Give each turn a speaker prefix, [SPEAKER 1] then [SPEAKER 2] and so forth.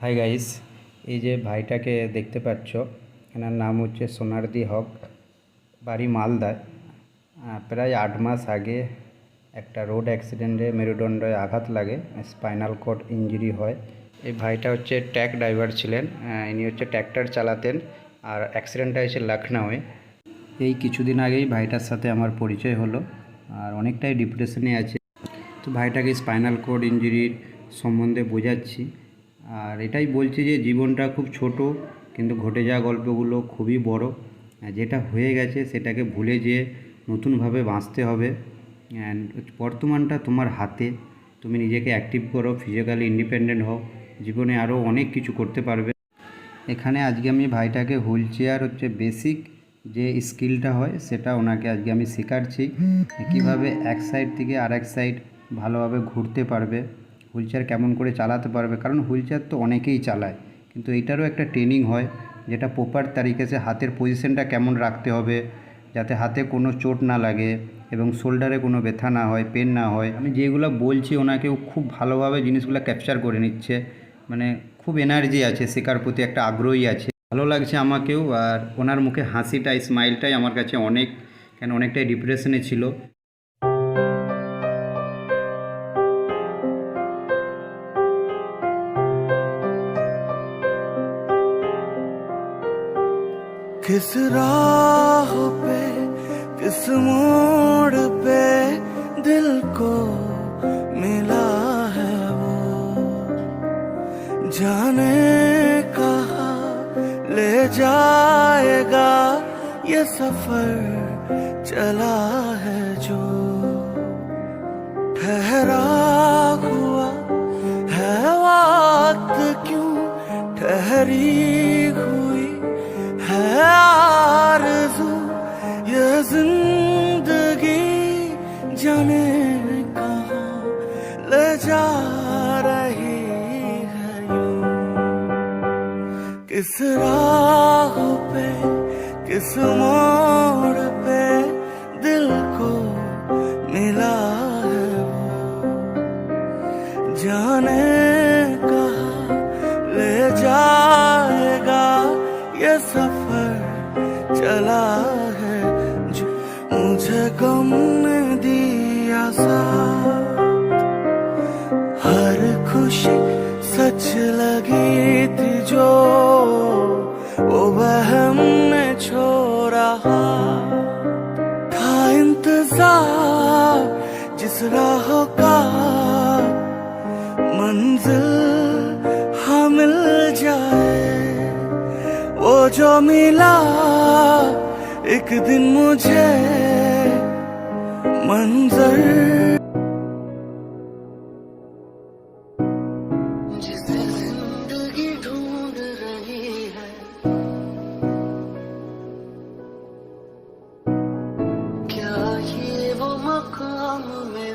[SPEAKER 1] Hi guys, এই যে ভাইটাকে দেখতে পাচ্ছ, এনার নাম হচ্ছে সোনারদি হক, বাড়ি মালদায়। প্রায় 8 মাস আগে একটা রোড অ্যাক্সিডেন্টে মেরুদণ্ডে আঘাত লাগে, স্পাইনাল কর্ড ইঞ্জুরি হয়। এই ভাইটা হচ্ছে ট্রাক ড্রাইভার ছিলেন, ইনি হচ্ছে ট্র্যাক্টর চালাতেন। আর অ্যাক্সিডেন্টটা হয়েছে লখনউয়ে। এই কিছুদিন আগেই ভাইটার সাথে আমার পরিচয় হলো, আর অনেকটাই ডিপ্রেশনে আছে। তো ভাইটাকে স্পাইনাল কর্ড ইঞ্জুরির সম্বন্ধে বোঝাচ্ছি, আর এটাই বলছি যে জীবনটা খুব ছোট, কিন্তু ঘটে যাওয়া গল্পগুলো খুবই বড়। যেটা হয়ে গেছে সেটাকে ভুলে যেয়ে নতুনভাবে বাঁচতে হবে। অ্যান্ড বর্তমানটা তোমার হাতে, তুমি নিজেকে অ্যাক্টিভ করো, ফিজিক্যালি ইন্ডিপেন্ডেন্ট হও, জীবনে আরও অনেক কিছু করতে পারবে। এখানে আজকে আমি ভাইটাকে হুইল চেয়ার হচ্ছে বেসিক যে স্কিলটা হয় সেটা ওনাকে আজকে আমি শেখাচ্ছি, কীভাবে এক সাইড থেকে আরেক সাইড ভালোভাবে ঘুরতে পারবে, হুইল চেয়ার কেমন করে চালাতে পারবে। কারণ হুইল চেয়ার তো অনেকেই চালায়, কিন্তু এইটারও একটা ট্রেনিং হয়, যেটা প্রপার তারিখে সে হাতের পজিশনটা কেমন রাখতে হবে যাতে হাতে কোনো চোট না লাগে এবং শোল্ডারে কোনো ব্যথা না হয়, পেন না হয়। আমি যেগুলো বলছি ওনাকেও খুব ভালোভাবে জিনিসগুলো ক্যাপচার করে নিচ্ছে, মানে খুব এনার্জি আছে, শেখার প্রতি একটা আগ্রহী আছে, ভালো লাগছে আমাকেও। আর ওনার মুখে হাসিটাই, স্মাইলটাই আমার কাছে অনেক, কেন অনেকটাই ডিপ্রেশনে ছিল।
[SPEAKER 2] किस राह पे, किस मोड़ पे दिल को मिला है वो, जाने कहाँ ले जाएगा ये सफर चला है जो। ठहरा हुआ है वक्त, क्यों ठहरी हुई है आरज़ू, ये जिंदगी जाने कहाँ ले जा रही है यूं। किस राह पे, किस मोड़ पे दिल को मिला है वो, जाने कहाँ ले जाएगा ये सफर चला है जो। मुझे गम ने दिया साथ, हर खुशी सच लगी थी जो, वो वहम ने छोड़ा था इंतजार जिस राह का, मंजिल हाँ मिल जाए वो जो मिला एक दिन मुझे मंजर। जिसे जिंदगी ढूंढ रही है, क्या ये वो मकाम में